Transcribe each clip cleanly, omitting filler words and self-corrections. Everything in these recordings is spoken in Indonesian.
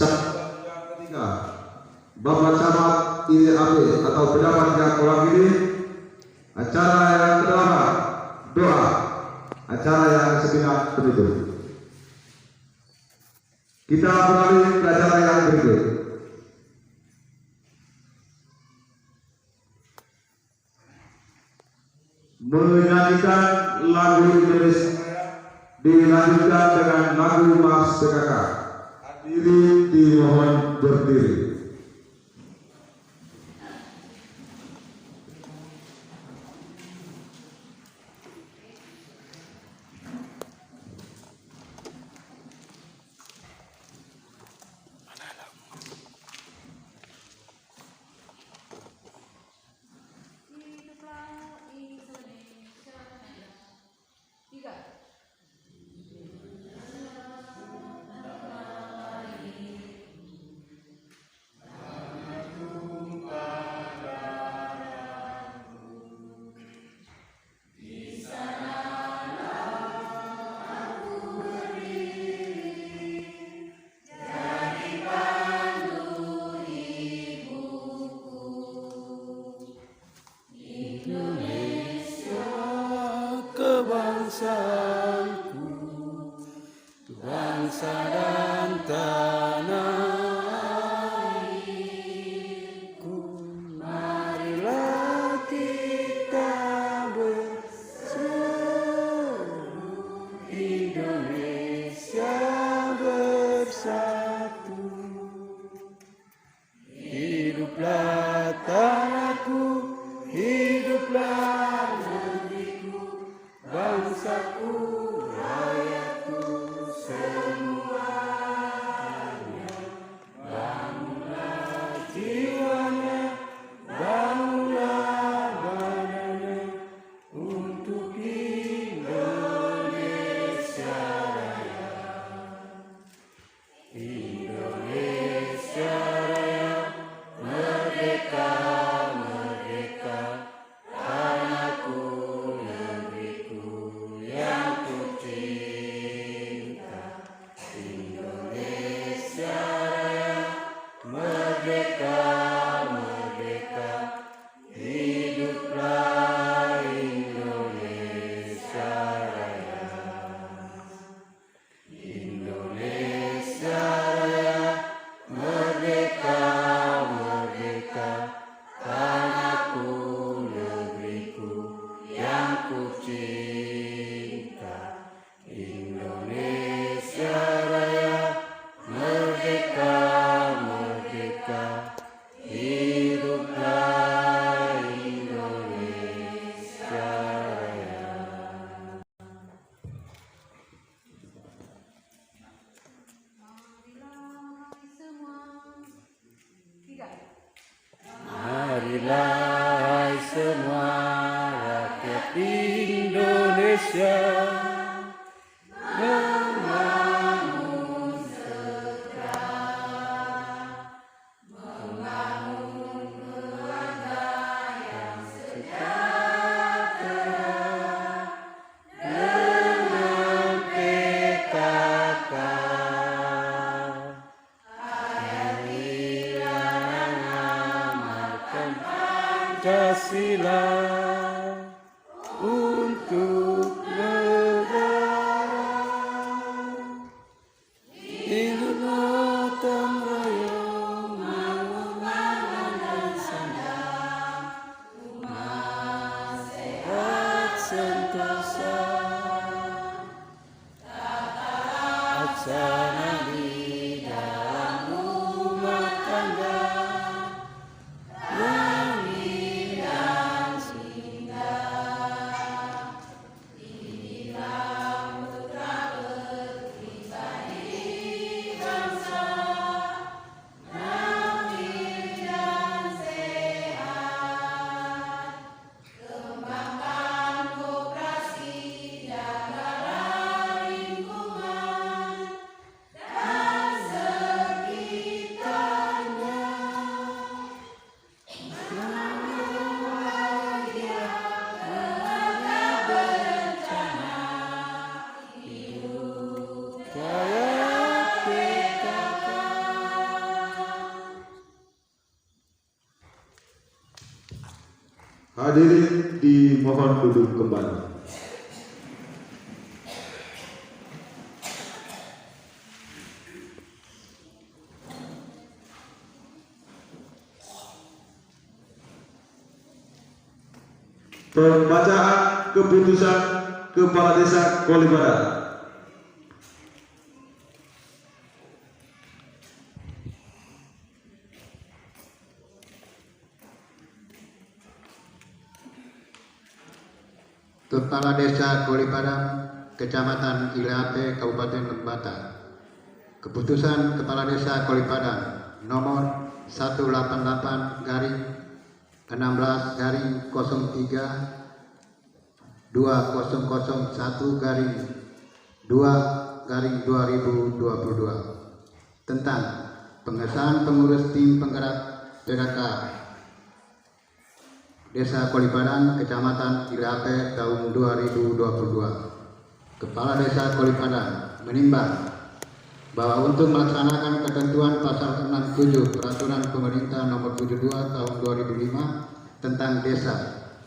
Yang ketiga, Bapak Camat IAP atau pejabat yang mewakili. Acara yang kedua, doa. Acara yang segenap penutup. Kita beralih ke acara yang berikut. Menyanyikan lagu Indonesia Raya dilanjutkan dengan lagu Mas PKK. Hadirin dimohon berdiri. Kebangsaanku, bangsa dan tanah airku, marilah kita berseru, Indonesia bersatu. Hiduplah tanahku, hiduplah negeriku, bangsaku, rakyatku semuanya. Bangunlah jiwanya, bangunlah badannya untuk Indonesia Raya. Indonesia Raya, merdeka, merdeka, tanahku, negeriku yang ku cinta. Indonesia Raya, merdeka, merdeka, hiduplah Indonesia Raya. Indonesia Raya, merdeka, merdeka, tanahku, negeriku yang ku cinta. Indonesia Raya, merdeka, merdeka, hiduplah Indonesia Raya. Marilah semua rakyat Indonesia membangun sejahtera, membangun keluarga yang sejahtera dengan PKK. Pancasila untuk negara. Hiduplah gotong royong, mangan dan sandang, rumah sehat sentosa, laksana di dalam rumah tangga. Langit dan Hadirin dimohon duduk kembali. Pembacaan keputusan Kepala Desa Kolibaran. Kepala Desa Kolibaran, Kecamatan Ilape, Kabupaten Lembata. Keputusan Kepala Desa Kolibaran nomor 188/16/2001/2/2022 tentang pengesahan pengurus tim penggerak PKK Desa Kolibaran, Kecamatan Ilape tahun 2022. Kepala Desa Kolibaran menimbang bahwa untuk melaksanakan ketentuan pasal 67 Peraturan Pemerintah Nomor 72 Tahun 2005 tentang Desa,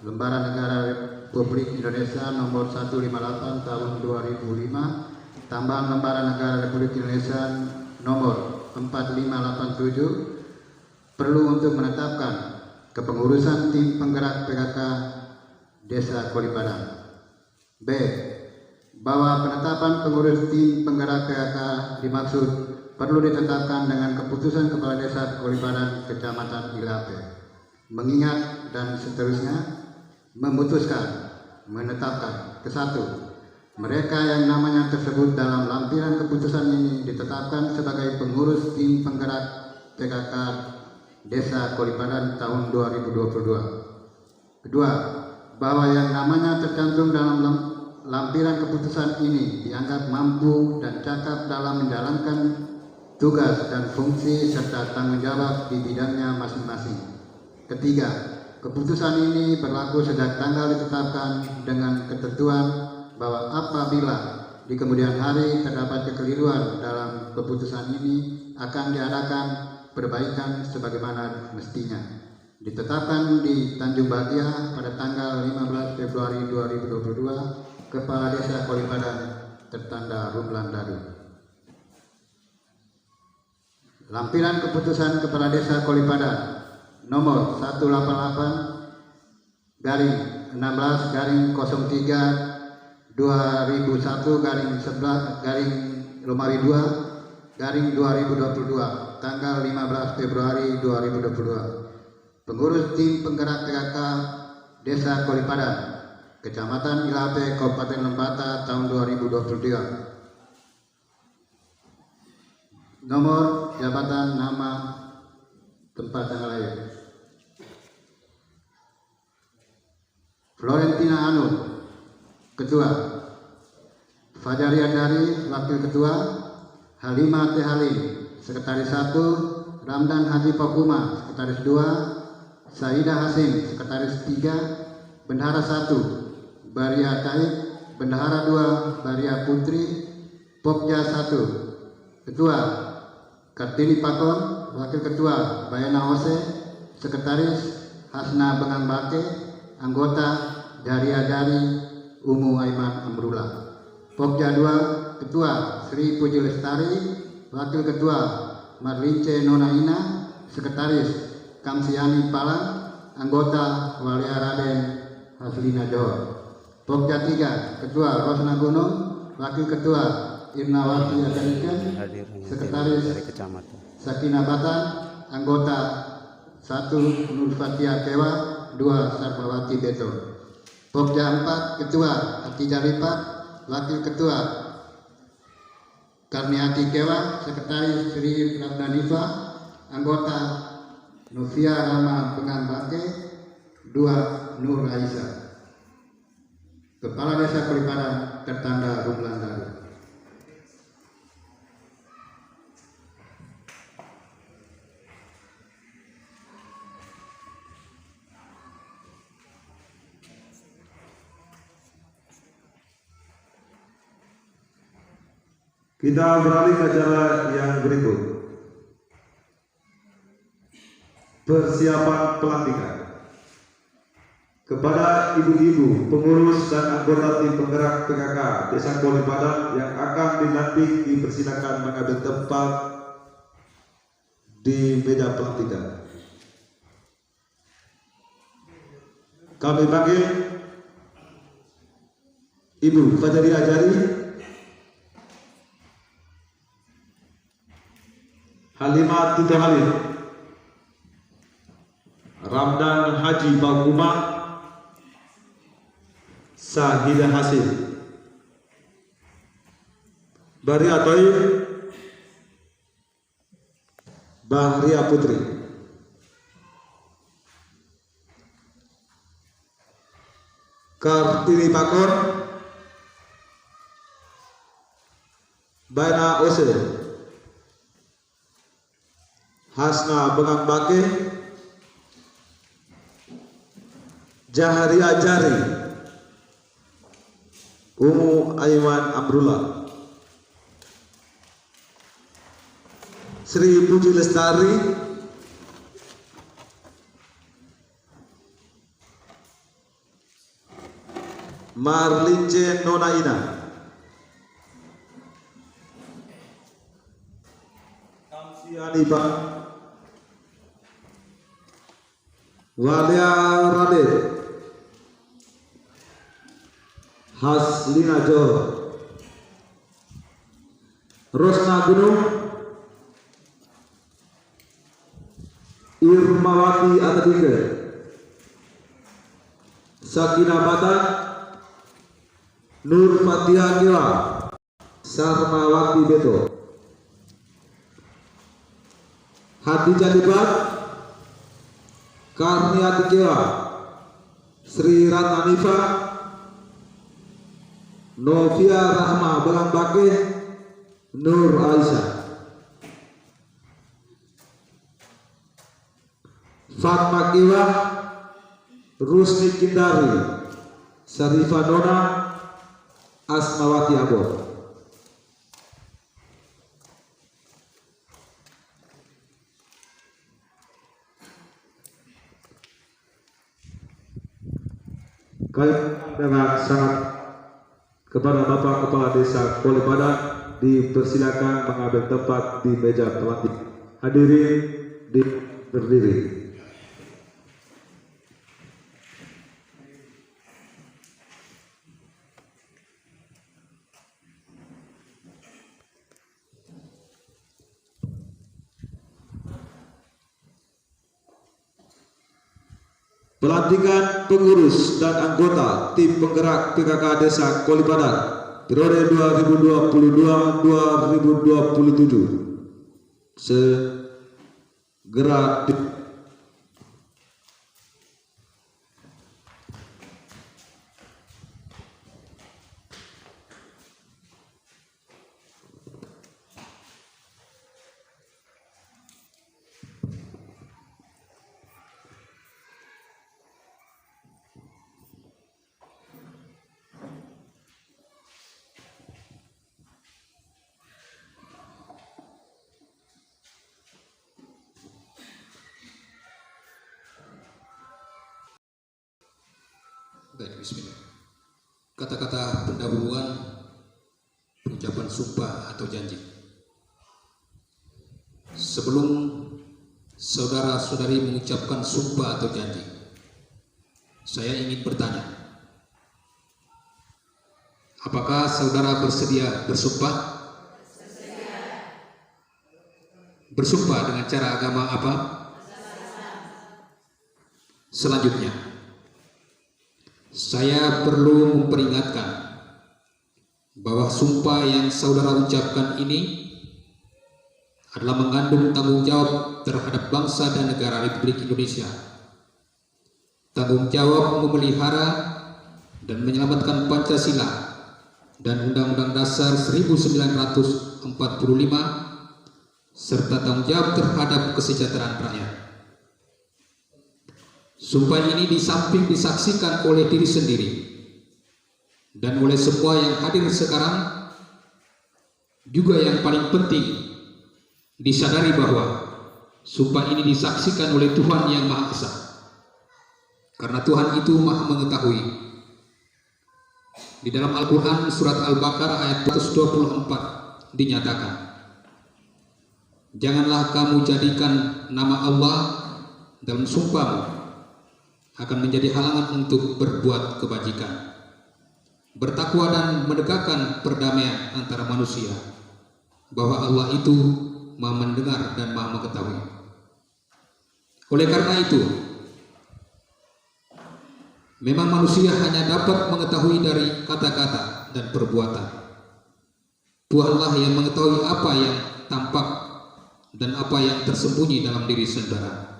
Lembaran Negara Republik Indonesia Nomor 158 Tahun 2005, tambahan Lembaran Negara Republik Indonesia Nomor 4587, perlu untuk menetapkan kepengurusan tim penggerak PKK Desa Kolibaran. B. Bahwa penetapan pengurus tim penggerak PKK dimaksud perlu ditetapkan dengan keputusan Kepala Desa Kolibaran Kecamatan Ilape. Mengingat dan seterusnya memutuskan menetapkan ke-1, mereka yang namanya tersebut dalam lampiran keputusan ini ditetapkan sebagai pengurus tim penggerak PKK Desa Kolibaran tahun 2022. Kedua, bahwa yang namanya tercantum dalam lampiran keputusan ini dianggap mampu dan cakap dalam menjalankan tugas dan fungsi serta tanggung jawab di bidangnya masing-masing. Ketiga, keputusan ini berlaku sejak tanggal ditetapkan dengan ketentuan bahwa apabila di kemudian hari terdapat kekeliruan dalam keputusan ini akan diadakan perbaikan sebagaimana mestinya. Ditetapkan di Tanjung Bahagia pada tanggal 15 Februari 2022, Kepala Desa Kolibaran tertanda Rumlan Daru. Lampiran keputusan Kepala Desa Kolibaran nomor 188/2001/2/2022 tanggal 15 Februari 2022. Pengurus tim penggerak PKK Desa Kolibaran Kecamatan Ilape, Kabupaten Lembata tahun 2022. Nomor, jabatan, nama, tempat tanggal lahir. Florentina Anur, Ketua. Fajaria Dari, Wakil Ketua. Halimah T. Halim, Sekretaris 1. Ramdan Haji Pokuma, Sekretaris 2. Saidah Hasim, Sekretaris 3. Bendahara 1. Baria Taib, Bendahara 2, Baria Putri, Pokja 1. Ketua Kartini Pakon, Wakil Ketua Bayana Ose, Sekretaris Hasna Bengang Bake, Anggota Daria Dari Umu Aiman Amrullah. Pokja 2, Ketua Sri Puji Lestari, Wakil Ketua Marlince Nonaina, Sekretaris Kamsiani Palang, Anggota Walia Raden Haslina Johor. Pokja 3, Ketua Rosna Gunung, Wakil Ketua Irnawati Adanikan, Sekretaris Sakina Batan, Anggota 1 Nur Fatia Kewa, 2 Sarmawati Beto. Pokja 4, Ketua Atija Lipat, Wakil Ketua Karniati Kewa, Sekretaris Sri Ramdanifa, Anggota Novia Rama Bengang Bake, 2 Nur Aisyah. Kepala Desa Kolibaran tertanda Rumlan Daru. Kita beralih ke acara yang berikut. Persiapan pelantikan. kepada ibu-ibu, pengurus dan anggota tim penggerak PKK Desa Kolipadan yang akan dilantik dipersilakan mengambil tempat di meja pelantikan. Kami panggil Ibu Fajari Ajari, Halimah Tito Halim, Ramdan Haji Baguma, Sahidah Hasil, Baria Toib, Bahria Putri. Kartini Pakor, Baina Ose, Hasna Bengang Bake, Jaharia Jari, Umu Aiman Amrullah, Sri Puji Lestari, Marlince Nonaina, Kamsi Anibah, Walia Raden, Haslina Johor, Rosna Gunung, Irmawati Atadike, Sakina Bata, Nur Fatihah Kila, Sarmawati Beto, Hadijah Libat, Karniati Kila, Sri Ratna Nifa, Novia Rahma Belang Bake, Nur Aisyah, Fatma Kiwa, Rusni Kindari, Sarifah Nona, Asmawati Abor. Kami dengan sangat kepada Bapak Kepala Desa Kolipadan dipersilakan mengambil tempat di meja pelantik. Hadirin berdiri. Pelantikan pengurus dan anggota tim penggerak PKK Desa Kolipadan periode 2022-2027 segera Baik, bismillah. Kata-kata pendahuluan pengucapan sumpah atau janji. Sebelum saudara-saudari mengucapkan sumpah atau janji, saya ingin bertanya, apakah saudara bersedia bersumpah? Bersumpah dengan cara agama apa? Selanjutnya, saya perlu memperingatkan bahwa sumpah yang saudara ucapkan ini adalah mengandung tanggung jawab terhadap bangsa dan negara Republik Indonesia, tanggung jawab memelihara dan menyelamatkan Pancasila dan Undang-Undang Dasar 1945, serta tanggung jawab terhadap kesejahteraan rakyat. Sumpah ini di samping disaksikan oleh diri sendiri dan oleh semua yang hadir sekarang, juga yang paling penting disadari bahwa sumpah ini disaksikan oleh Tuhan Yang Maha Esa. karena Tuhan itu Maha mengetahui. Di dalam Al-Quran surat Al-Baqarah ayat 124 dinyatakan, janganlah kamu jadikan nama Allah dalam sumpahmu akan menjadi halangan untuk berbuat kebajikan, bertakwa dan menegakkan perdamaian antara manusia, bahwa Allah itu Maha mendengar dan Maha mengetahui. Oleh karena itu, memang manusia hanya dapat mengetahui dari kata-kata dan perbuatan. Tuhanlah yang mengetahui apa yang tampak dan apa yang tersembunyi dalam diri saudara.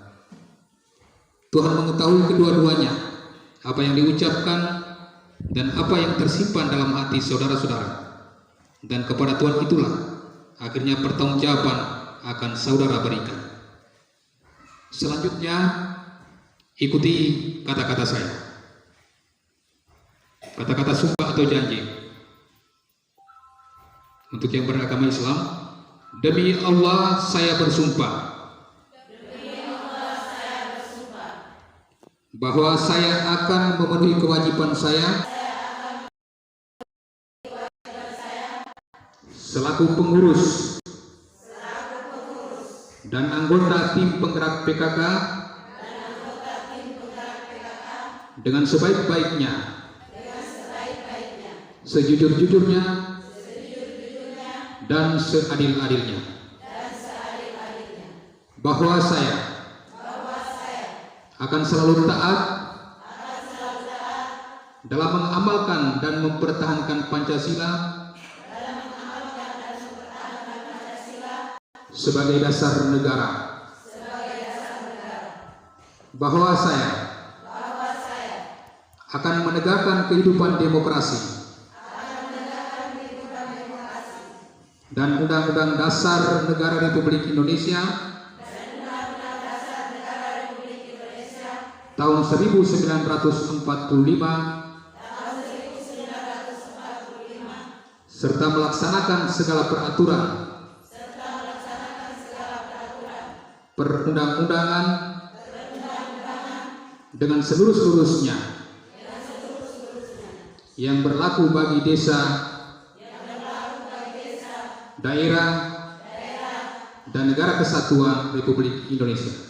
Tuhan mengetahui kedua-duanya, apa yang diucapkan dan apa yang tersimpan dalam hati saudara-saudara. Dan kepada Tuhan itulah akhirnya pertanggungjawaban akan saudara berikan. Selanjutnya, ikuti kata-kata saya. Kata-kata sumpah atau janji. Untuk yang beragama Islam, demi Allah saya bersumpah bahwa saya akan memenuhi kewajiban saya selaku pengurus dan anggota tim penggerak PKK dengan sebaik-baiknya, sejujur-jujurnya, dan seadil-adilnya, bahwa saya akan selalu taat dalam mengamalkan dan mempertahankan Pancasila sebagai dasar negara, bahwa saya akan menegakkan kehidupan demokrasi dan Undang-Undang Dasar Negara Republik Indonesia tahun 1945 serta melaksanakan segala peraturan perundang-undangan dengan seluruh-seluruhnya yang berlaku bagi desa, daerah, dan negara kesatuan Republik Indonesia.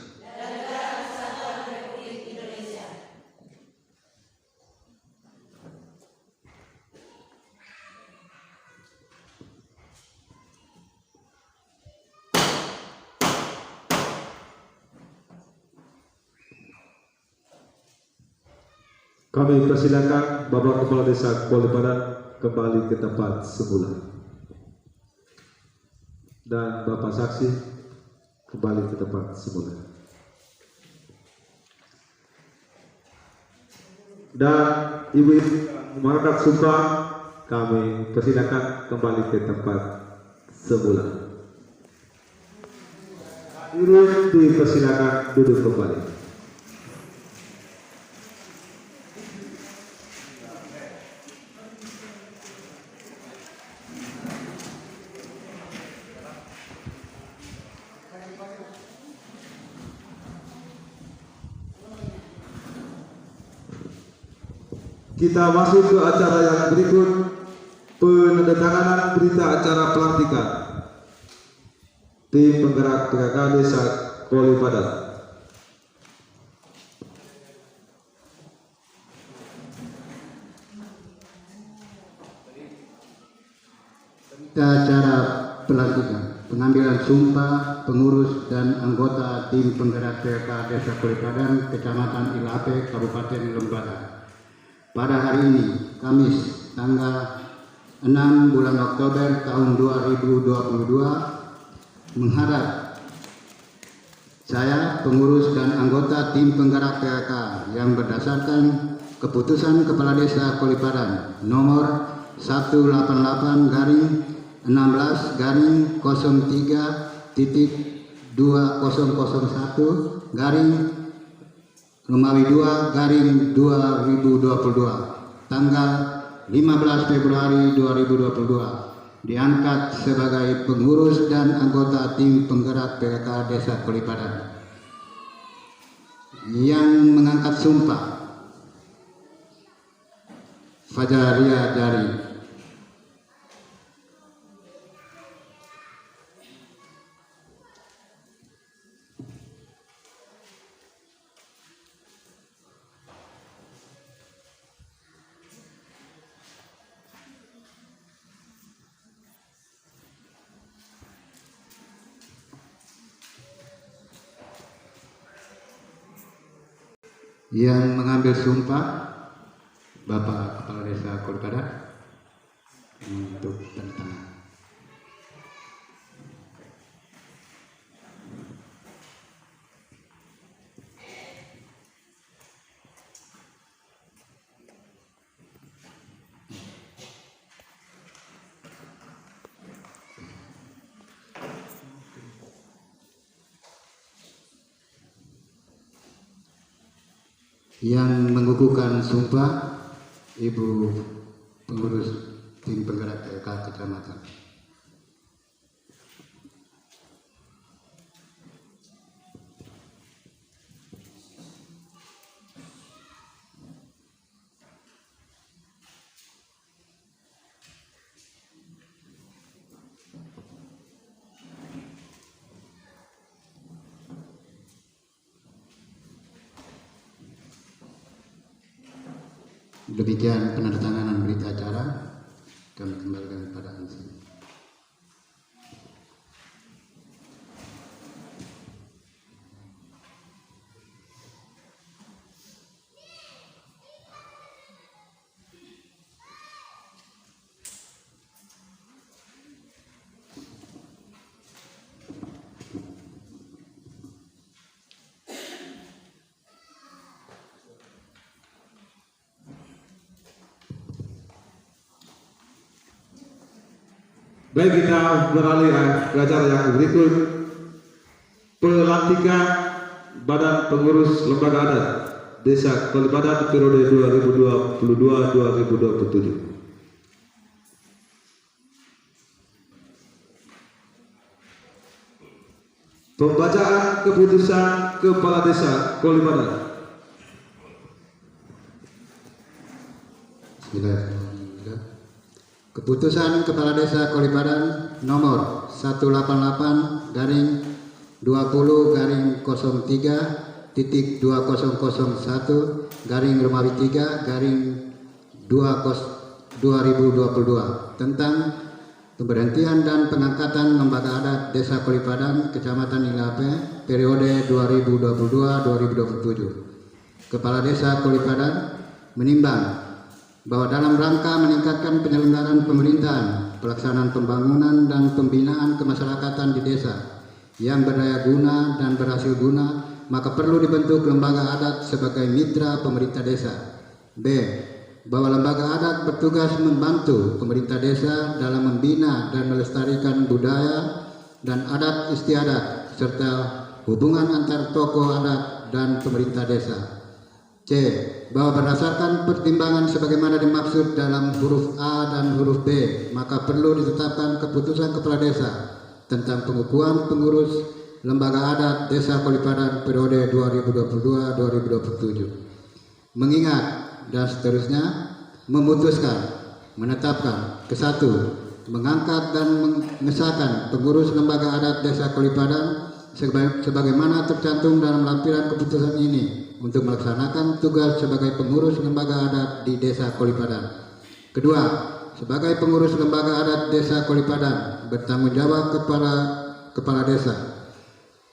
Kami persilakan Bapak Kepala Desa Kuala Padan kembali ke tempat semula dan Bapak Saksi kembali ke tempat semula. Dan Ibu-ibu mengangkat sumpah, kami persilakan kembali ke tempat semula. Ibu dipersilakan duduk kembali. Kita masuk ke acara yang berikut, penandatanganan berita acara pelantikan tim penggerak PKK Desa Kuala Padan. Berita acara pelantikan, pengambilan sumpah pengurus dan anggota tim penggerak PKK Desa Kuala Padan, Kecamatan Ilape, Kabupaten Lembata. Pada hari ini, Kamis, tanggal 6 bulan Oktober tahun 2022, mengharap saya, pengurus dan anggota tim penggerak PKK yang berdasarkan keputusan Kepala Desa Kuala Padan nomor 188-16-03.2001 Romawi 2/2022 tanggal 15 Februari 2022 diangkat sebagai pengurus dan anggota tim penggerak PKK Desa Kuala Padan. Yang mengangkat sumpah Fajaria Jari. Yang mengambil sumpah Bapak Kepala Desa Kolipadan untuk tanda tangan. Yang mengukuhkan sumpah Ibu Pengurus Tim Penggerak PKK Kecamatan. Demikian penandatanganan berita acara, kami kembalikan kepada Ansi. Baik, kita beralih ke acara yang berikut. Pelantikan Badan Pengurus Lembaga Adat Desa Kolipadan periode 2022-2027. Pembacaan keputusan Kepala Desa Kolipadan. Bismillahirrahmanirrahim. Keputusan Kepala Desa Kolipadan nomor 188/2023/Romawi 3/2022 tentang pemberhentian dan pengangkatan Lembaga Adat Desa Kolipadan Kecamatan Ilape periode 2022-2027. Kepala Desa Kolipadan menimbang bahwa dalam rangka meningkatkan penyelenggaraan pemerintahan, pelaksanaan pembangunan dan pembinaan kemasyarakatan di desa yang berdaya guna dan berhasil guna, maka perlu dibentuk lembaga adat sebagai mitra pemerintah desa. B. Bahwa lembaga adat bertugas membantu pemerintah desa dalam membina dan melestarikan budaya dan adat istiadat serta hubungan antar tokoh adat dan pemerintah desa. C. Bahwa berdasarkan pertimbangan sebagaimana dimaksud dalam huruf A dan huruf B, maka perlu ditetapkan keputusan Kepala Desa tentang pengukuhan pengurus Lembaga Adat Desa Kolipadan periode 2022-2027. Mengingat dan seterusnya, memutuskan, menetapkan, kesatu, mengangkat dan mengesahkan pengurus Lembaga Adat Desa Kolipadan sebagaimana tercantum dalam lampiran keputusan ini untuk melaksanakan tugas sebagai pengurus lembaga adat di Desa Kolipadan. Kedua, sebagai pengurus lembaga adat Desa Kolipadan bertanggung jawab kepada Kepala Desa.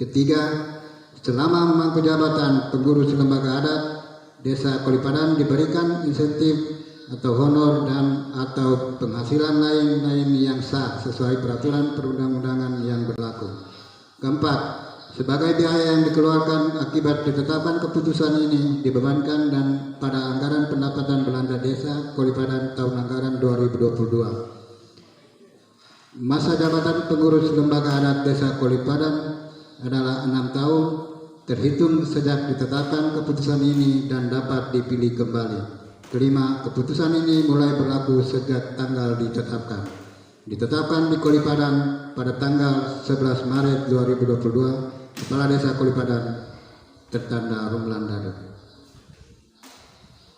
Ketiga, selama memangku jabatan pengurus lembaga adat Desa Kolipadan diberikan insentif atau honor dan atau penghasilan lain-lain yang sah sesuai peraturan perundang-undangan yang berlaku. Keempat, sebagai biaya yang dikeluarkan akibat ketetapan keputusan ini dibebankan dan pada anggaran pendapatan belanja Desa Kolipadan tahun anggaran 2022. Masa jabatan pengurus lembaga adat Desa Kolipadan adalah 6 tahun terhitung sejak ditetapkan keputusan ini dan dapat dipilih kembali. Kelima, keputusan ini mulai berlaku sejak tanggal ditetapkan. Ditetapkan di Kolipadan pada tanggal 11 Maret 2022. Kepala Desa Kolipadan tertanda Rumlan Dado.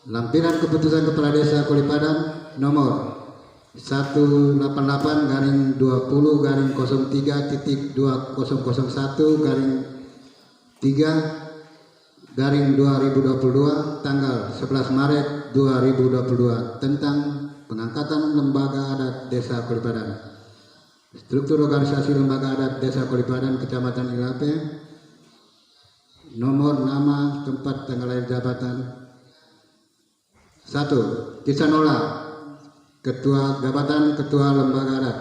Lampiran Keputusan Kepala Desa Kolipadan nomor 188-20.3.2021-3/2022 tanggal 11 Maret 2022 tentang pengangkatan lembaga adat Desa Kolipadan. Struktur organisasi lembaga adat Desa Kolipadan Kecamatan Ilape, nomor, nama, tempat, tanggal lahir, jabatan. 1. Kisanola, Ketua Jabatan Ketua Lembaga Adat.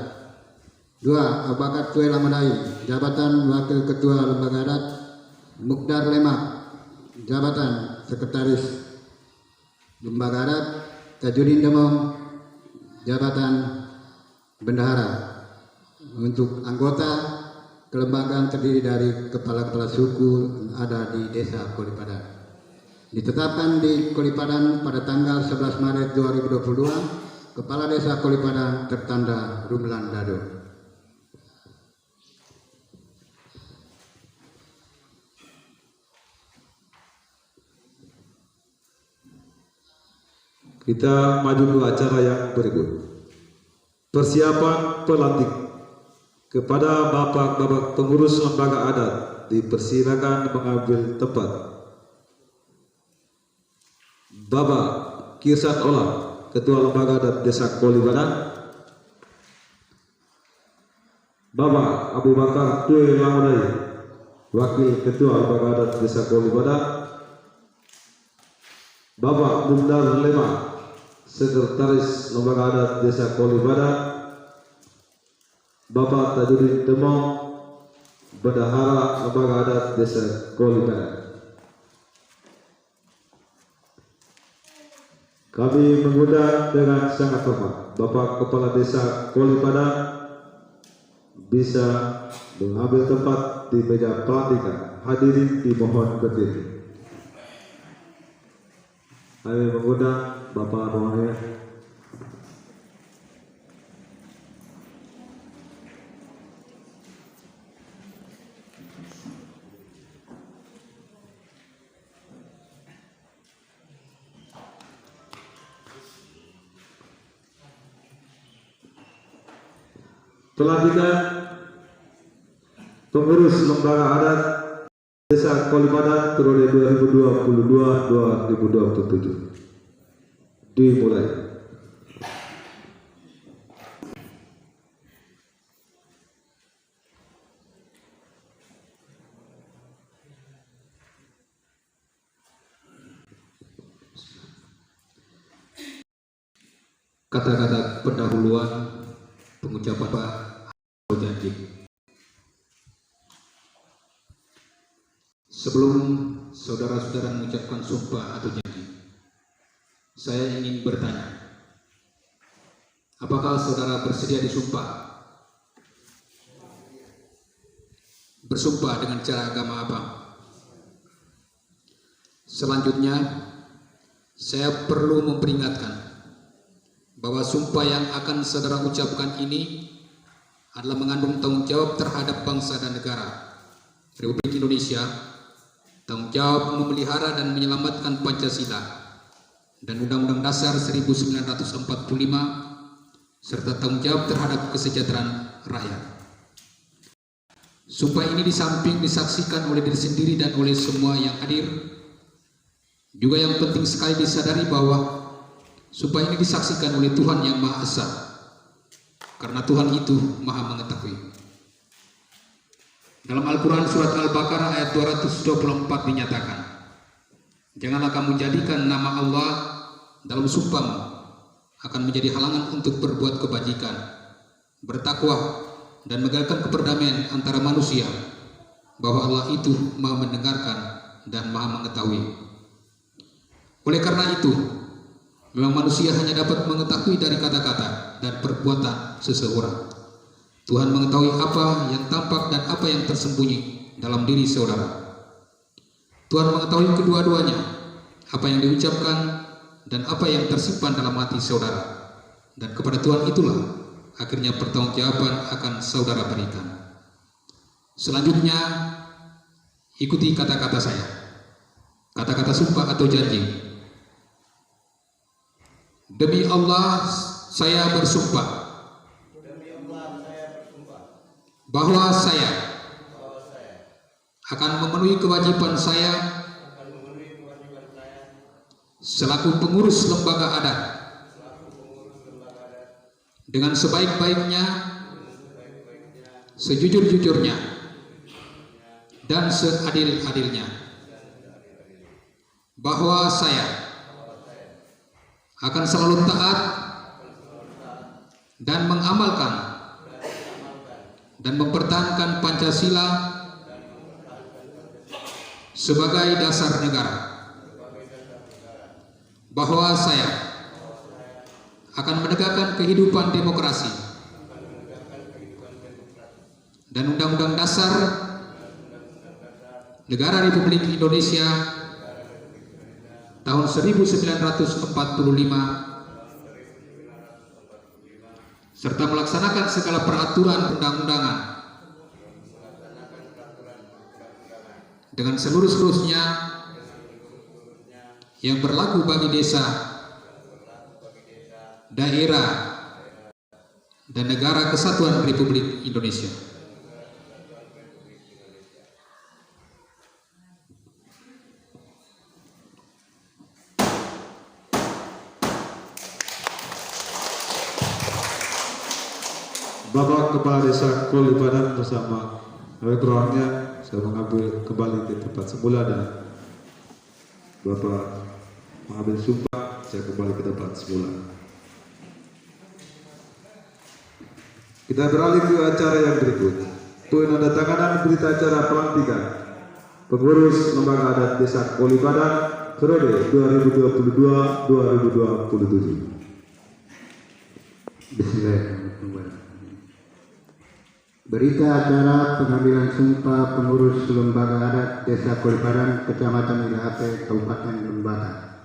2. Abakat Tue Lamadai, Jabatan Wakil Ketua Lembaga Adat. Mukdar Lemak, Jabatan Sekretaris Lembaga Adat. Tajudin Demong, Jabatan Bendahara. Untuk anggota kelembagaan terdiri dari kepala-kepala suku ada di Desa Kolipadan. Ditetapkan di Kolipadan pada tanggal 11 Maret 2022, Kepala Desa Kolipadan tertanda Rumlan Dado. Kita maju ke acara yang berikut. Persiapan pelantik. Kepada bapak-bapak pengurus lembaga adat dipersilakan mengambil tempat. Bapak Kirsan Olah, Ketua Lembaga Adat Desa Kolipadan. Bapak Abu Bakar Tue Lamadai, Wakil Ketua Lembaga Adat Desa Kolipadan. Bapak Mukdar Lemak, Sekretaris Lembaga Adat Desa Kolipadan. Bapak Tajudin Demong, Bendahara Lembaga Adat Desa Kolipadan. Kami mengundang dengan sangat hormat Bapak Kepala Desa Kolipadan bisa mengambil tempat di meja pelantikan. Hadirin dimohon berdiri. Kami mengundang Bapak Rohaya. Pelantikan pengurus lembaga adat Desa Kolipadan periode 2022-2027 dimulai. Kata-kata pendahuluan pengucapan Pak janji. Sebelum saudara-saudara mengucapkan sumpah atau janji, saya ingin bertanya, apakah saudara bersedia disumpah? Bersumpah dengan cara agama apa? Selanjutnya, saya perlu memperingatkan bahwa sumpah yang akan saudara ucapkan ini adalah mengandung tanggung jawab terhadap bangsa dan negara Republik Indonesia, tanggung jawab memelihara dan menyelamatkan Pancasila dan Undang-Undang Dasar 1945, serta tanggung jawab terhadap kesejahteraan rakyat. Sumpah ini di samping disaksikan oleh diri sendiri dan oleh semua yang hadir, juga yang penting sekali disadari bahwa sumpah ini disaksikan oleh Tuhan Yang Maha Esa, karena Tuhan itu Maha Mengetahui. Dalam Al-Quran surat Al-Baqarah ayat 224 dinyatakan, janganlah kamu jadikan nama Allah dalam sumpahmu akan menjadi halangan untuk berbuat kebajikan, bertakwa, dan menegakkan keperdamaian antara manusia, bahwa Allah itu Maha mendengarkan dan Maha mengetahui. Oleh karena itu, memang manusia hanya dapat mengetahui dari kata-kata dan perbuatan seseorang. Tuhan mengetahui apa yang tampak dan apa yang tersembunyi dalam diri saudara. Tuhan mengetahui kedua-duanya, apa yang diucapkan dan apa yang tersimpan dalam hati saudara. Dan kepada Tuhan itulah akhirnya pertanggungjawaban akan saudara berikan. Selanjutnya, ikuti kata-kata saya. Kata-kata sumpah atau janji. Demi Allah saya bersumpah bahwa saya akan memenuhi kewajiban saya selaku pengurus lembaga adat dengan sebaik-baiknya, sejujur-jujurnya, dan seadil-adilnya, bahwa saya akan selalu taat dan mengamalkan dan mempertahankan Pancasila sebagai dasar negara, bahwa saya akan menegakkan kehidupan demokrasi dan Undang-Undang Dasar Negara Republik Indonesia tahun 1945 serta melaksanakan segala peraturan undang-undangan dengan seluruh-seluruhnya yang berlaku bagi desa, daerah, dan negara kesatuan Republik Indonesia. Bapak Kepala Desa Kolibadan bersama rektornya saya mengambil kembali ke tempat semula dan Bapak mengambil sumpah, saya kembali ke tempat semula. Kita beralih ke acara yang berikut. Penandatanganan berita acara pelantikan pengurus Lembaga Adat Desa Kolibadan periode 2022-2027. Bismillahirrahmanirrahim. Berita acara pengambilan sumpah pengurus Lembaga Adat Desa Kolibadan, Kecamatan Ilahape, Kabupaten Lembata.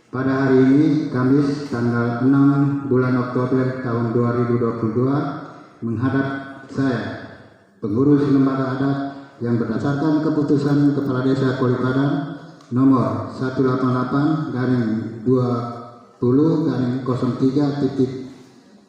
Pada hari ini, Kamis, tanggal 6 bulan Oktober tahun 2022, menghadap saya, pengurus Lembaga Adat yang berdasarkan keputusan Kepala Desa Kolibadan nomor 188/20/03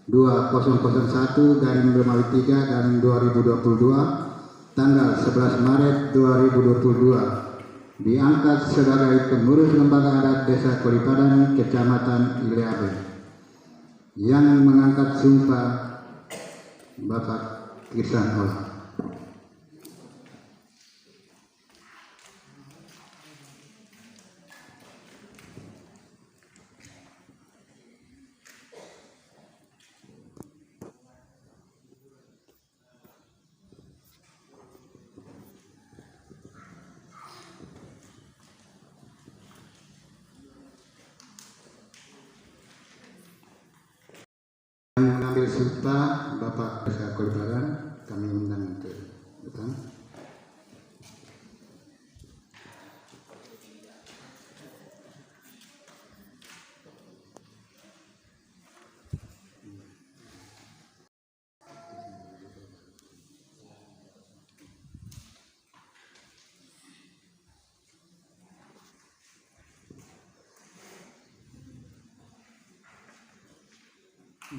2001/2022 tanggal 11 Maret 2022 diangkat sebagai pengurus Lembaga Adat Desa Kolibadan, Kecamatan Ilahape. Yang mengangkat sumpah Bapak Kirsan Olah. Yang mengambil sumpah Bapak Desa Kolibadan, kami undang ke depan.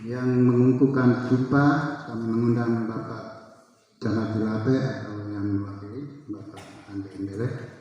Yang mengumpulkan sumpah, kami mengundang Bapak Camat Ilahape atau yang mewakili Bapak Andi Indele.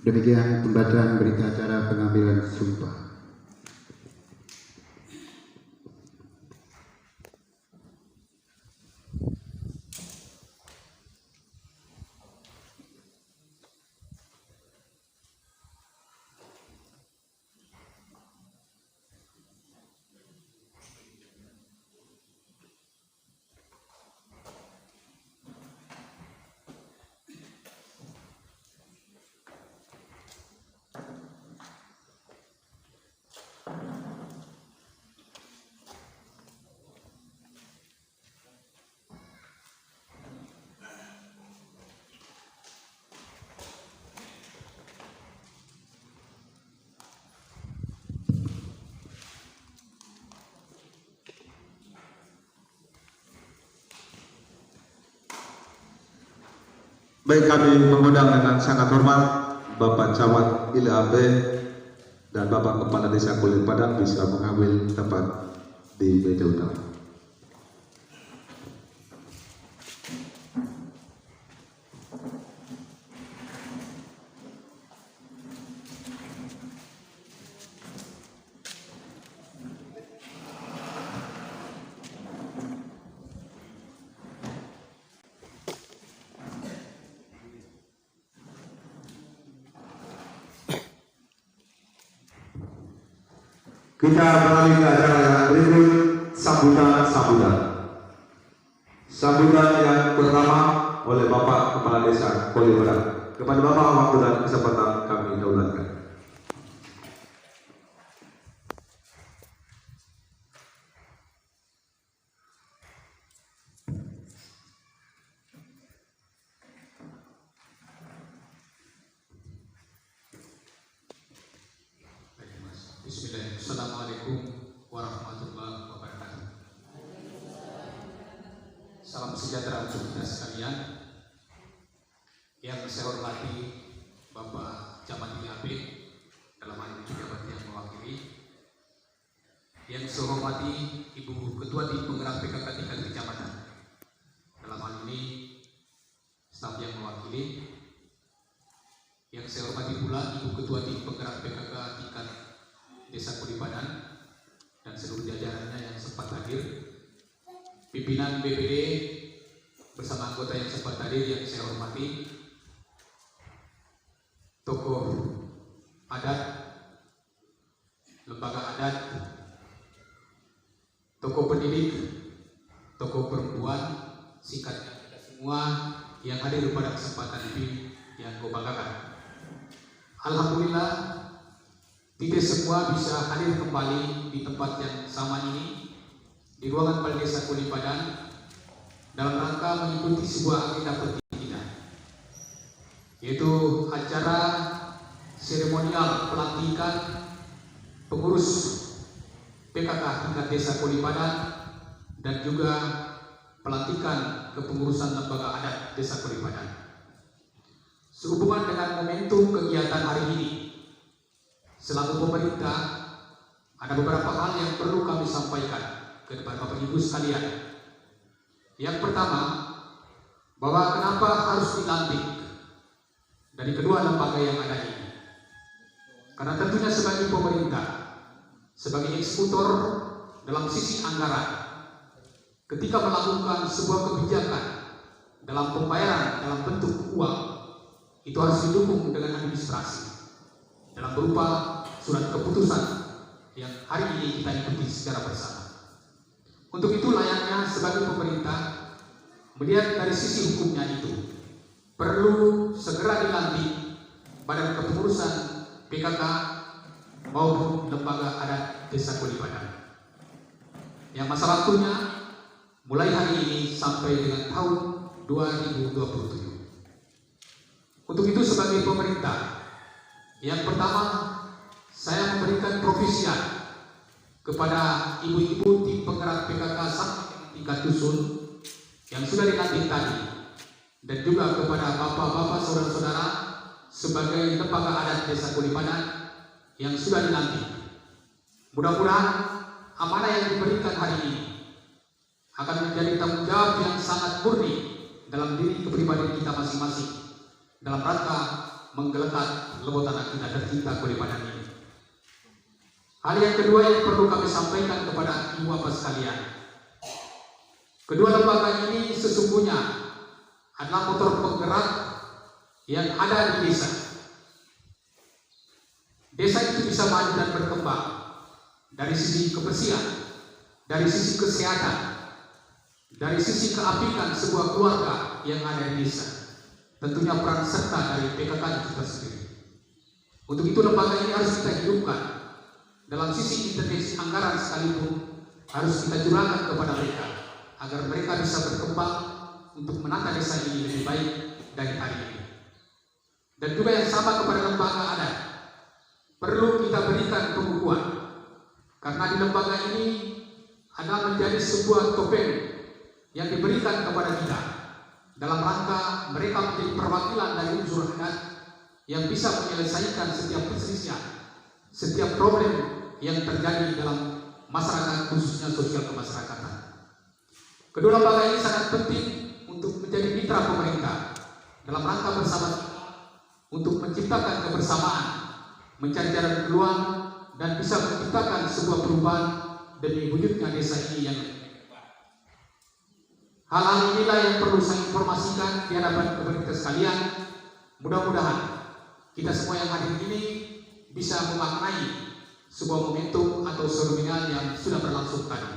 Demikian pembacaan berita acara pengambilan sumpah. Baik, kami mengundang dengan sangat hormat Bapak Camat ILAB dan Bapak Kepala Desa Kulit Padang bisa mengambil tempat di meja utama. Kita beralih ke acara yang berikut, sambutan. Sambutan yang pertama oleh Bapak Kepala Desa Kulit Padang. Kepada Bapak waktu dan kesempatan kami daulatkan. Bismillah. Assalamualaikum warahmatullahi wabarakatuh. Salam sejahtera untuk kita sekalian. Yang saya hormati Bapak Camat ILAB dalam hal ini pejabat yang mewakili. Yang saya hormati Ibu Ketua Tim Penggerak PKK tingkat kecamatan. Dalam hal ini staf yang mewakili. Yang saya hormati pula Ibu Ketua Tim Penggerak PKK tingkat Desa Kulit Padang dan seluruh jajarannya yang sempat hadir, pimpinan BPD bersama anggota yang sempat hadir yang saya hormati, tokoh adat, lembaga adat, tokoh pendidik, tokoh perempuan, singkatnya kita semua yang hadir pada kesempatan ini yang saya banggakan. Alhamdulillah, kita semua bisa hadir kembali di tempat yang sama ini, di ruangan Balai Desa Kulit Padang, dalam rangka mengikuti sebuah agenda penting kita, yaitu acara seremonial pelantikan pengurus PKK tingkat Desa Kulit Padang dan juga pelantikan kepengurusan lembaga adat Desa Kulit Padang. Sehubungan dengan momentum kegiatan hari ini, selaku pemerintah, ada beberapa hal yang perlu kami sampaikan kepada Bapak Ibu sekalian. Yang pertama, bahwa kenapa harus dilantik dari kedua lembaga yang ada ini. Karena tentunya sebagai pemerintah, sebagai eksekutor dalam sisi anggaran, ketika melakukan sebuah kebijakan dalam pembayaran dalam bentuk uang, itu harus didukung dengan administrasi dalam berupa surat keputusan yang hari ini kita ikuti secara bersama. Untuk itu layaknya sebagai pemerintah melihat dari sisi hukumnya itu perlu segera dilantik badan kepengurusan PKK maupun lembaga adat Desa Kulit Padang yang masa waktunya mulai hari ini sampai dengan tahun 2027. Untuk itu sebagai pemerintah, yang pertama, saya memberikan provisian kepada ibu-ibu tim penggerak PKK sampai tingkat dusun yang sudah dilantik tadi, dan juga kepada bapak-bapak saudara-saudara sebagai lembaga adat Desa Kulit Padang yang sudah dilantik. Mudah-mudahan amanah yang diberikan hari ini akan menjadi tanggung jawab yang sangat murni dalam diri kepribadian kita masing-masing dalam rangka menggeletak lembut tanah kita tercinta Kulit Padang ini. Hal yang kedua yang perlu kami sampaikan kepada ibu bapak sekalian, kedua lembaga ini sesungguhnya adalah motor penggerak yang ada di desa. Desa itu bisa maju dan berkembang dari sisi kebersihan, dari sisi kesehatan, dari sisi keapikan sebuah keluarga yang ada di desa. Tentunya peran serta dari PKK itu tersendiri. Untuk itu lembaga ini harus kita hidupkan dalam sisi intervensi anggaran sekalipun harus kita curahkan kepada mereka agar mereka bisa berkembang untuk menata desa ini lebih baik dari hari ini. Dan juga yang sama kepada lembaga adat, perlu kita berikan pengukuhan karena di lembaga ini adalah menjadi sebuah topeng yang diberikan kepada kita dalam rangka mereka menjadi perwakilan dari unsur adat yang bisa menyelesaikan setiap perselisihan, setiap problem yang terjadi dalam masyarakat, khususnya sosial kemasyarakatan. Kedua lembaga ini sangat penting untuk menjadi mitra pemerintah dalam rangka bersama untuk menciptakan kebersamaan, mencari jalan keluar, dan bisa menciptakan sebuah perubahan demi wujudnya desa ini yang hal-hal inilah yang perlu saya informasikan di hadapan kepada kita sekalian. Mudah-mudahan kita semua yang hadir ini bisa memaknai sebuah momentum atau seremonial yang sudah berlangsung tadi.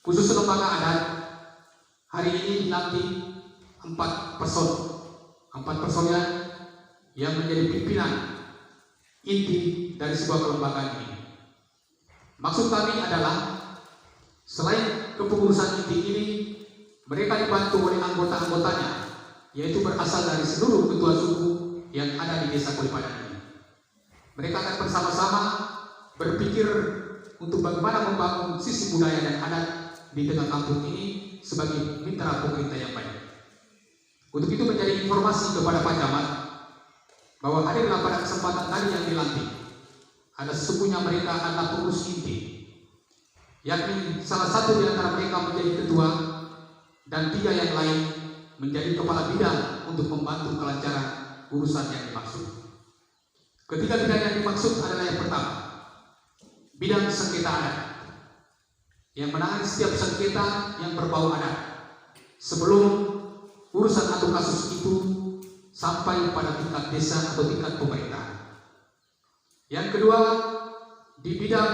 Khusus lembaga adat, hari ini dilantik 4 personnya yang menjadi pimpinan inti dari sebuah kelembagaan ini. Maksud kami adalah selain kepengurusan inti ini, mereka dibantu oleh anggota-anggotanya, yaitu berasal dari seluruh ketua suku yang ada di desa Kolipadan ini. Mereka akan bersama-sama berpikir untuk bagaimana membangun sisi budaya dan adat di tengah kampung ini sebagai mitra pemerintah yang baik. Untuk itu menjadi informasi kepada Pak Camat bahwa hadirlah pada kesempatan tadi yang dilantik ada sesungguhnya mereka adalah pengurus inti, yakni salah satu di antara mereka menjadi ketua dan 3 yang lain menjadi kepala bidang untuk membantu kelancaran urusan yang dimaksud. Ketiga bidang yang dimaksud adalah yang pertama, bidang sengketa adat, yang menangani setiap sengketa yang berbau adat sebelum urusan atau kasus itu sampai pada tingkat desa atau tingkat pemerintah. Yang kedua, di bidang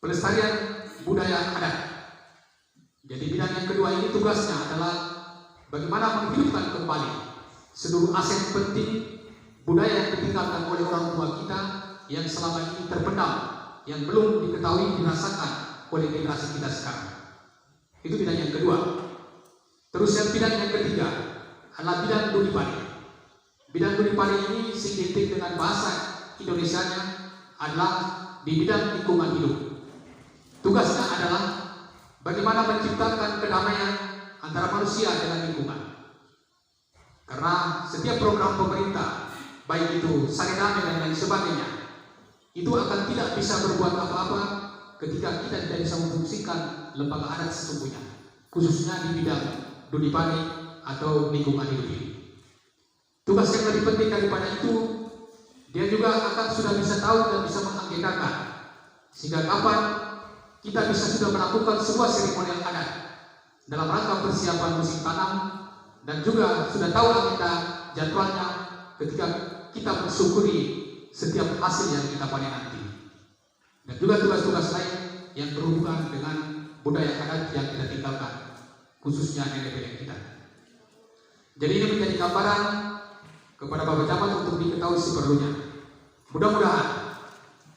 pelestarian budaya adat. Jadi bidang yang kedua ini tugasnya adalah bagaimana menghidupkan kembali seluruh aset penting budaya yang ditinggalkan oleh orang tua kita yang selama ini terpendam, yang belum diketahui dirasakan oleh generasi kita sekarang. Itu bidang yang kedua. Terus yang bidang yang ketiga adalah bidang Duli Pali. Bidang Duli Pali ini sintetik dengan bahasa Indonesianya adalah di bidang lingkungan hidup. Tugasnya adalah bagaimana menciptakan kedamaian antara manusia dengan lingkungan. Karena setiap program pemerintah, baik itu Saredame dan lain sebagainya, itu akan tidak bisa berbuat apa-apa ketika kita tidak bisa memfungsikan lembaga adat sesungguhnya, khususnya di bidang Duli Pali atau lingkungan hidup ini. Tugas yang lebih penting daripada itu, dia juga akan sudah bisa tahu dan bisa mengagendakan sehingga kapan kita bisa sudah melakukan sebuah seremonial adat dalam rangka persiapan musim tanam, dan juga sudah tahu agenda jadwalnya ketika kita mensyukuri setiap hasil yang kita panen nanti, dan juga tugas-tugas lain yang berhubungan dengan budaya adat yang kita tinggalkan, khususnya nenek moyang kita. Jadi ini menjadi gambaran kepada Bapak Camat untuk diketahui seperlunya. Mudah-mudahan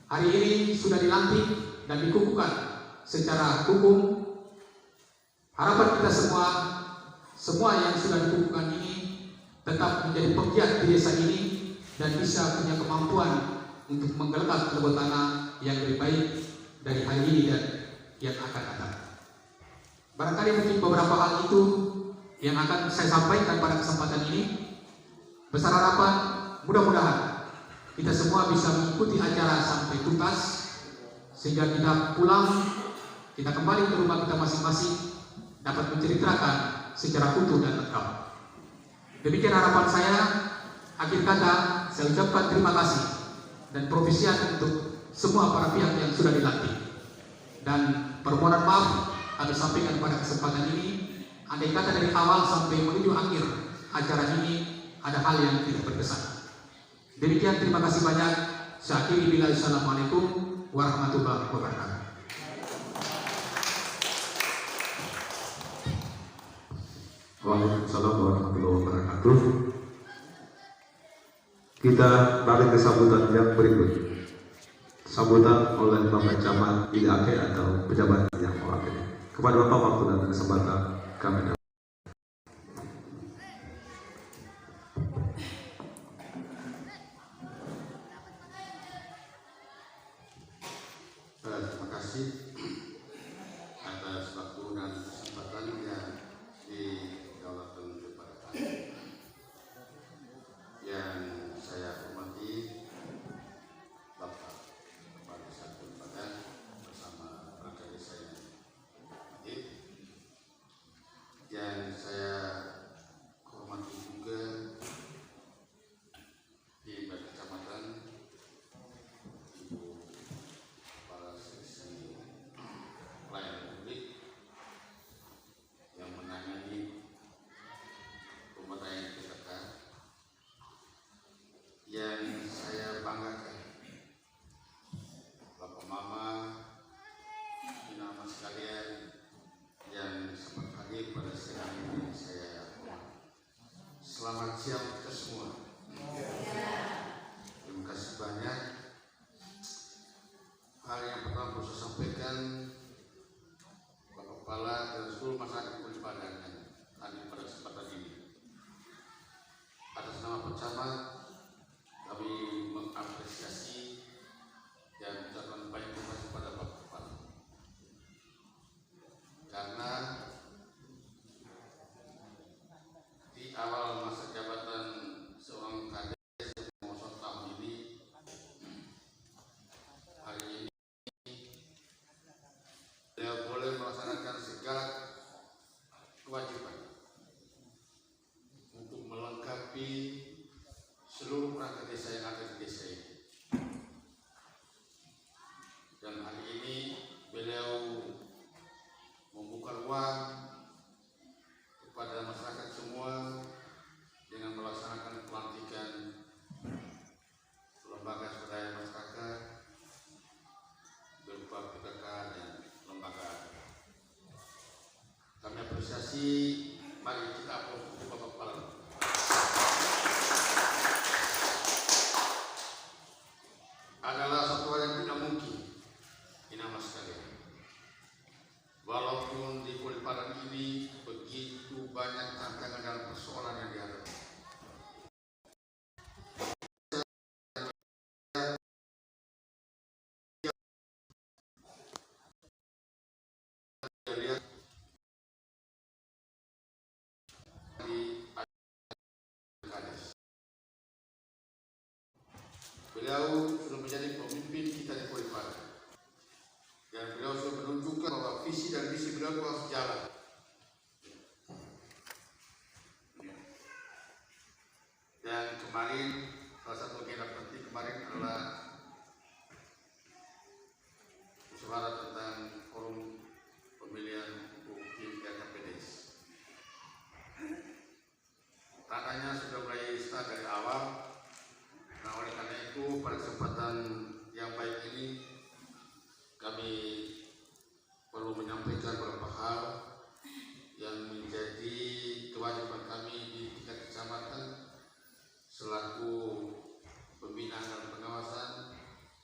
hari ini sudah dilantik dan dikukuhkan secara hukum. Harapan kita semua yang sudah dikukuhkan ini tetap menjadi pegiat di desa ini dan bisa punya kemampuan untuk menggelakkan lebah tanah yang lebih baik dari hari ini dan yang akan datang. Barangkali mungkin beberapa hal itu yang akan saya sampaikan pada kesempatan ini. Besar harapan mudah-mudahan kita semua bisa mengikuti acara sampai tuntas sehingga kita pulang, kita kembali ke rumah kita masing-masing dapat menceritakan secara utuh dan lengkap. Demikian harapan saya. Akhir kata saya ucapkan terima kasih dan profesian untuk semua para pihak yang sudah dilantik, dan permohonan maaf kami sampaikan pada kesempatan ini. Andai kata dari awal sampai menuju akhir acara ini ada hal yang tidak berkesan. Demikian, terima kasih banyak. Saya akhiri billahi. Assalamualaikum warahmatullahi wabarakatuh. Waalaikumsalam warahmatullahi wabarakatuh. Kita balik ke sambutan yang berikut. Sambutan oleh Bapak Camat IAK atau pejabat yang mewakili. Kepada Bapak waktu dan kesempatan kami. Terima kasih atas waktu dan kesempatan yang kita semua. Terima kasih banyak. Hal yang pertama perlu saya sampaikan, Bapak Kepala dan seluruh masyarakat Kuli Padang yang hadir pada kesempatan ini. Atas nama Pencamat, kami mengapresiasi dan mengucapkan banyak terima kasih kepada Bapak Kepala. Karena di awal masa jabatan seorang kades yang mengusung tahun ini, hari ini beliau boleh melaksanakan segala kewajiban untuk melengkapi seluruh perangkat desa yang ada di desa ini. Dan hari ini beliau membuka ruang kepada masyarakat semua dengan melaksanakan pelantikan lembaga swadaya masyarakat berupa PKK dan lembaga. Kami apresiasi, mari kita aplaus untuk Bapak Kepala. Adalah satu hal yang tidak mungkin, ini mas sekalian. Walaupun di Kuli Padang ini begitu banyak tantangan dan persoalan yang dihadapi, lihat di Kades. Beliau sudah menjadi pemimpin kita di Kuli Padang. Dan beliau sudah menunjukkan bahwa visi dan misi beliau harus jalan. Dan kemarin salah satu agenda penting kemarin adalah musyawarah tentang forum pemilihan UPI dan KPDS. Tandanya sudah mulai start dari awal. Nah, oleh karena itu pada kesempatan yang baik ini kami perlu menyampaikan beberapa hal yang menjadi kewajiban kami di tingkat kecamatan selaku pembinaan dan pengawasan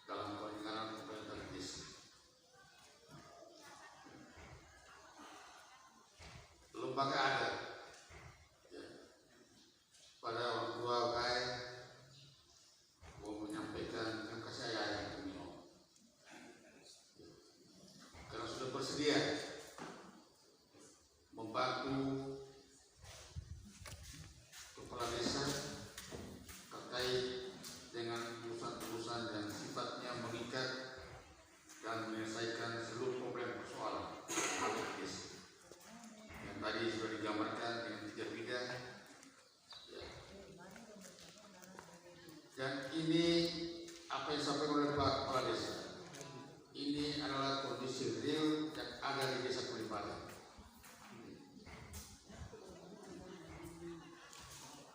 dalam penyelenggaraan pemerintahan desa. Lembaga adat ya, pada orang tua UKM mau menyampaikan terima kasih ayah yang kami karena sudah bersedia membantu kepala desa terkait dengan urusan-urusan yang sifatnya mengikat dan menyelesaikan seluruh problem persoalan di desa. Yang tadi sudah digambarkan dengan 3 bidang. Ya. Dan ini apa yang disampaikan oleh Pak Kepala Desa. Ini adalah kondisi real yang ada di Desa Kuli Padang.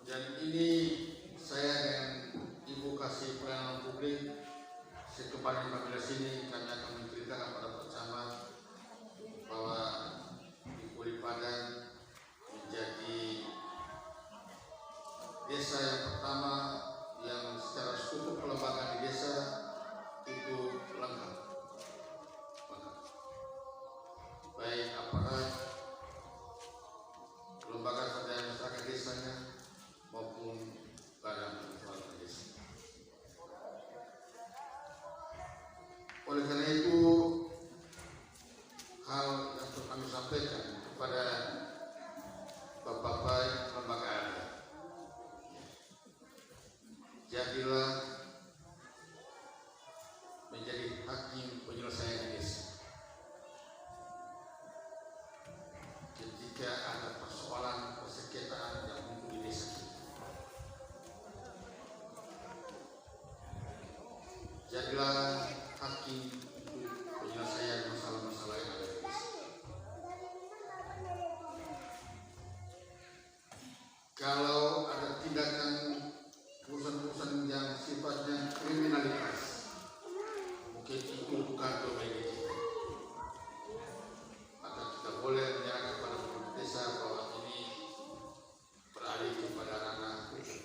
Dan ini saya dan Ibu kasih pelayanan publik sekembali apabila sini kami akan menceritakan pada Pak Camat bahwa di Kuli Padang menjadi desa yang pertama yang secara struktur kelembagaan di desa itu lengkap. Baik aparat lembaga swadaya masyarakat desanya maupun badan perwakilan desa. Oleh karena itu hal yang perlu kami sampaikan kepada bapak-bapak lembaga adat, jadilah menjadi hakim penyelesaian desa. Ketika ada persoalan persengketaan yang muncul di desa kita, jadilah hakim untuk penyelesaian masalah-masalah yang ada di desa. Kalau ada tindakan urusan-urusan yang sifatnya kriminalitas, mungkin itu bukan domain kita, maka kita boleh menyerahkan pada desa bahwa ini beralih kepada ranah hukum.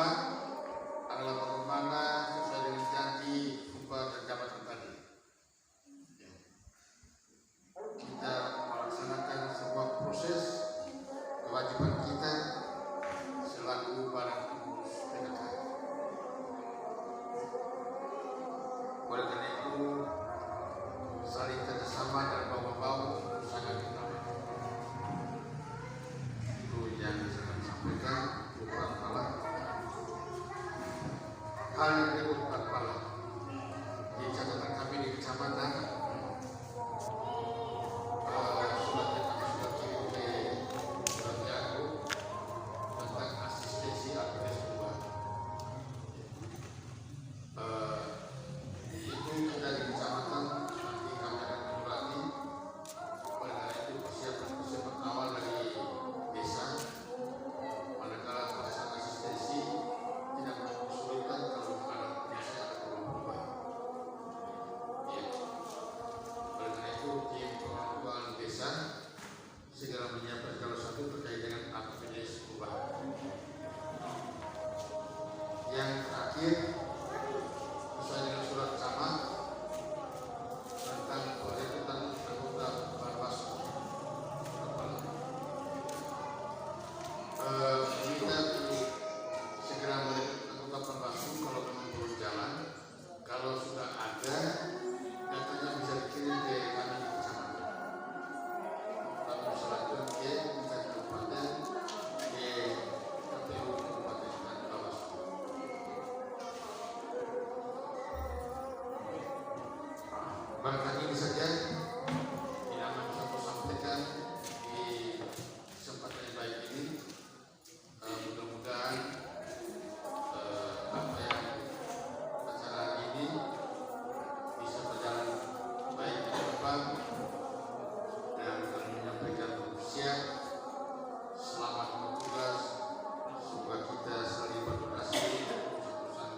pertama adalah bagaimana sesuai dengan janji sumpah dan jabatan tadi. Ya. Kita melaksanakan sebuah proses kewajiban kita selaku para pengurus PKK. Oleh karena itu, saling kerjasama dan bahu-bahu sangat utama. Itu yang saya akan sampaikan. Bukan malah hal yang bukan malah di catatan kami di kecamatan suratnya kami sudah kirim ke Jago tentang asistensi aktivitas perubahan. Itu kita di kecamatan nanti kami akan mengurangi. Oleh karena itu persiapan awal dari desa manakala pelaksanaan asistensi tidak kesulitan kalau ada desa ada perubahan. Ya. Oleh karena itu tim pengelolaan desa segera menyiapkan kalau satu terkait dengan aktivitas perubahan. Yang terakhir sesuai dengan surat camat tentang perekrutan anggota Bawaslu. Kita segera merekrut anggota Bawaslu kalau memang belum jalan. Kalau sudah ada, datanya bisa dikirim ke kami di kecamatan. Kami bisa lakukan ke tingkat kabupaten, ke KPU Kabupaten dan Bawaslu. Barangkali ini saja yang akan saya sampaikan di kesempatan yang baik ini. Mudah-mudahan apa yang acara ini bisa berjalan baik ke depan dan kami menyampaikan usia selamat bertugas. Semoga kita saling berkasih dan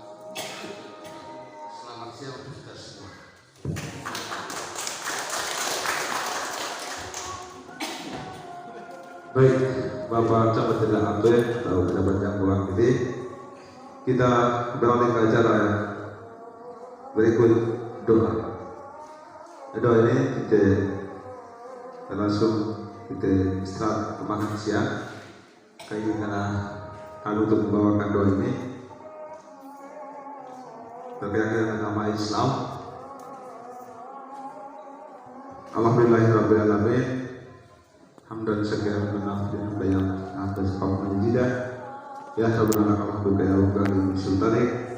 selamat siang untuk kita semua. Baik, Bapak Camat Tidak Abdul atau pejabat yang mewakili, kita beralih ke acara yang berikut doa. Doa ini kita langsung kita istirahat makan siang. Karena kami untuk membawakan doa ini berkaitan dengan nama Islam. Alhamdulillahirrahmanirrahim. Hamdan syakira lana fi bayat atas kaum jidah ya sabrana alhamdulillah ya rabbil sultanik